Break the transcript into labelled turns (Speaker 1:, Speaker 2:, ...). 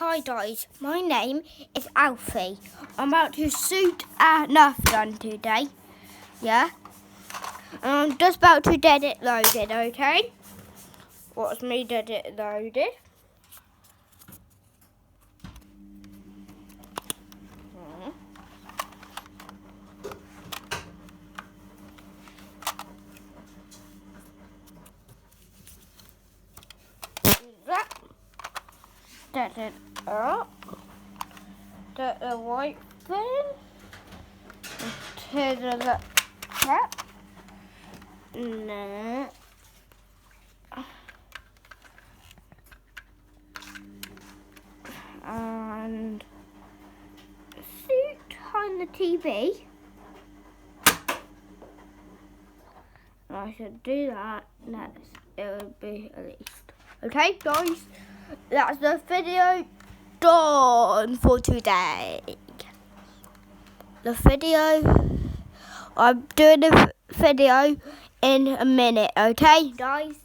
Speaker 1: Hi guys, my name is Alfie. I'm about to shoot a nerf gun today. Yeah? And I'm just about to get it loaded, okay? Watch me get it loaded. Get it up. Get the white thing. To the left. No. And shoot on the TV. I should do that next. It will be released. Okay, guys, that's the video done for today. I'm doing the video in a minute. Okay, guys.